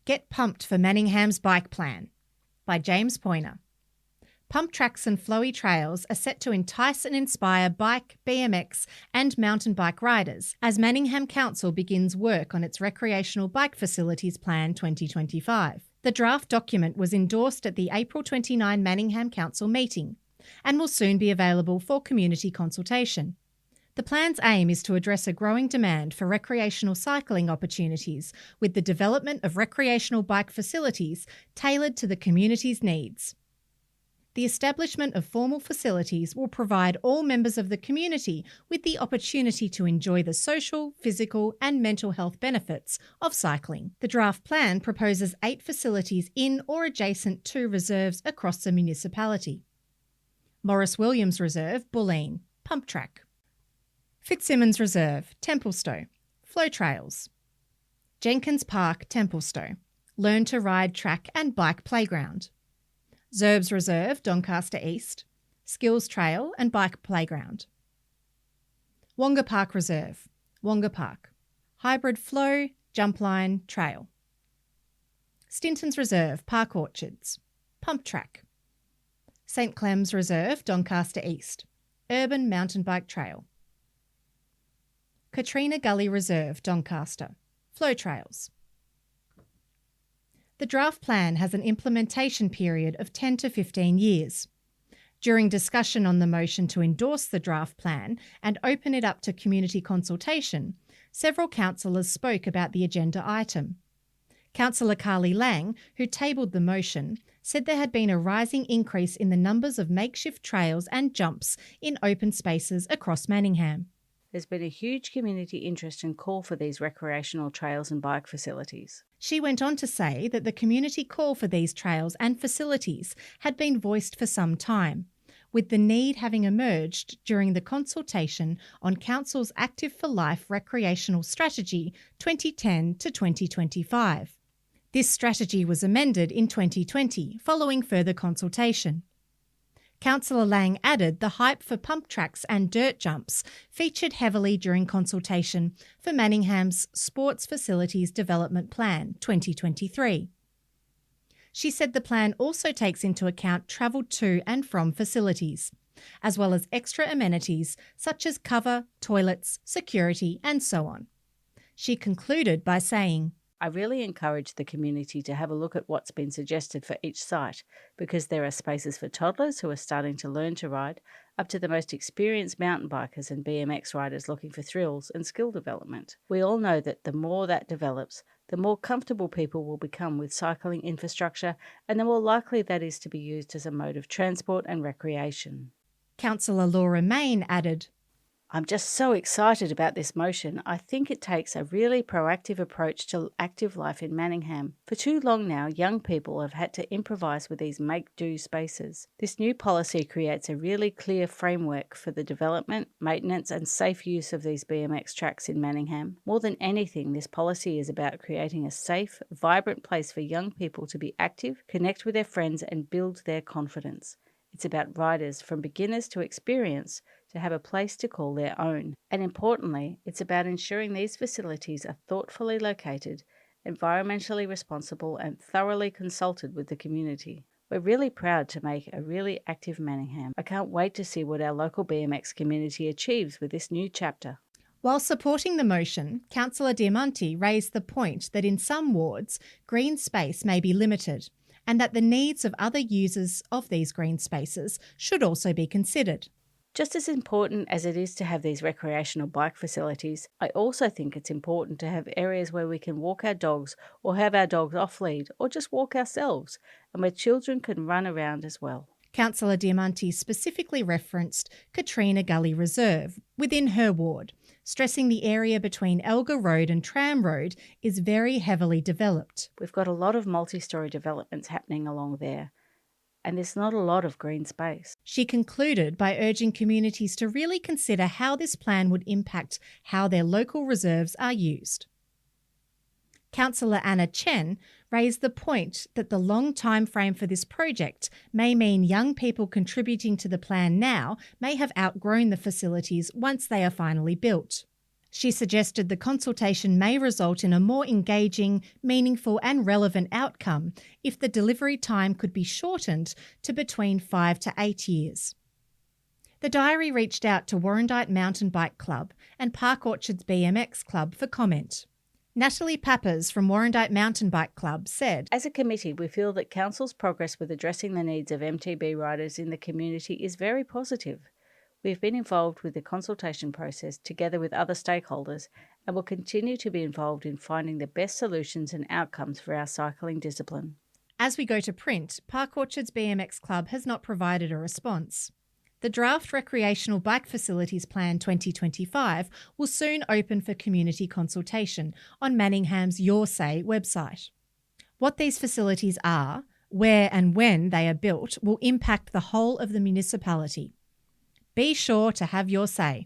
Get pumped for Manningham's bike plan by James POYNER. Pump tracks and flowy trails are set to entice and inspire bike, BMX and mountain bike riders as Manningham Council begins work on its recreational bike facilities plan 2025. The draft document was endorsed at the April 29 Manningham Council meeting and will soon be available for community consultation. The plan's aim is to address a growing demand for recreational cycling opportunities with the development of recreational bike facilities tailored to the community's needs. The establishment of formal facilities will provide all members of the community with the opportunity to enjoy the social, physical and mental health benefits of cycling. The draft plan proposes 8 facilities in or adjacent to reserves across the municipality. Morris Williams Reserve, Bulletin, Pump Track. Fitzsimmons Reserve, Templestowe, Flow Trails. Jenkins Park, Templestowe, Learn to Ride Track and Bike Playground. Zerbs Reserve, Doncaster East, Skills Trail and Bike Playground. Wonga Park Reserve, Wonga Park, Hybrid Flow, Jump Line, Trail. Stintons Reserve, Park Orchards, Pump Track. St Clem's Reserve, Doncaster East, Urban Mountain Bike Trail. Katrina Gully Reserve, Doncaster, Flow Trails. The draft plan has an implementation period of 10 to 15 years. During discussion on the motion to endorse the draft plan and open it up to community consultation, several councillors spoke about the agenda item. Councillor Carly Lang, who tabled the motion, said there had been a rising increase in the numbers of makeshift trails and jumps in open spaces across Manningham. There's been a huge community interest and call for these recreational trails and bike facilities. She went on to say that the community call for these trails and facilities had been voiced for some time, with the need having emerged during the consultation on Council's Active for Life recreational strategy 2010 to 2025. This strategy was amended in 2020 following further consultation. Councillor Lang added the hype for pump tracks and dirt jumps featured heavily during consultation for Manningham's Sports Facilities Development Plan 2023. She said the plan also takes into account travel to and from facilities, as well as extra amenities such as cover, toilets, security and so on. She concluded by saying, I really encourage the community to have a look at what's been suggested for each site, because there are spaces for toddlers who are starting to learn to ride, up to the most experienced mountain bikers and BMX riders looking for thrills and skill development. We all know that the more that develops, the more comfortable people will become with cycling infrastructure and the more likely that is to be used as a mode of transport and recreation. Councillor Laura Main added, I'm just so excited about this motion. I think it takes a really proactive approach to active life in Manningham. For too long now, young people have had to improvise with these make-do spaces. This new policy creates a really clear framework for the development, maintenance and safe use of these BMX tracks in Manningham. More than anything, this policy is about creating a safe, vibrant place for young people to be active, connect with their friends and build their confidence. It's about riders from beginners to experience to have a place to call their own. And importantly, it's about ensuring these facilities are thoughtfully located, environmentally responsible and thoroughly consulted with the community. We're really proud to make a really active Manningham. I can't wait to see what our local BMX community achieves with this new chapter. While supporting the motion, Councillor Diamanti raised the point that in some wards, green space may be limited, and that the needs of other users of these green spaces should also be considered. Just as important as it is to have these recreational bike facilities, I also think it's important to have areas where we can walk our dogs or have our dogs off-lead or just walk ourselves, and where children can run around as well. Councillor Diamanti specifically referenced Katrina Gully Reserve within her ward, stressing the area between Elgar Road and Tram Road is very heavily developed. We've got a lot of multi-storey developments happening along there, and there's not a lot of green space. She concluded by urging communities to really consider how this plan would impact how their local reserves are used. Councillor Anna Chen raised the point that the long time frame for this project may mean young people contributing to the plan now may have outgrown the facilities once they are finally built. She suggested the consultation may result in a more engaging, meaningful and relevant outcome if the delivery time could be shortened to between 5 to 8 years. The diary reached out to Warrandyte Mountain Bike Club and Park Orchards BMX Club for comment. Natalie Pappas from Warrandyte Mountain Bike Club said, "As a committee, we feel that Council's progress with addressing the needs of MTB riders in the community is very positive. We have been involved with the consultation process together with other stakeholders and will continue to be involved in finding the best solutions and outcomes for our cycling discipline." As we go to print, Park Orchards BMX Club has not provided a response. The draft Recreational Bike Facilities Plan 2025 will soon open for community consultation on Manningham's Your Say website. What these facilities are, where and when they are built will impact the whole of the municipality. Be sure to have your say.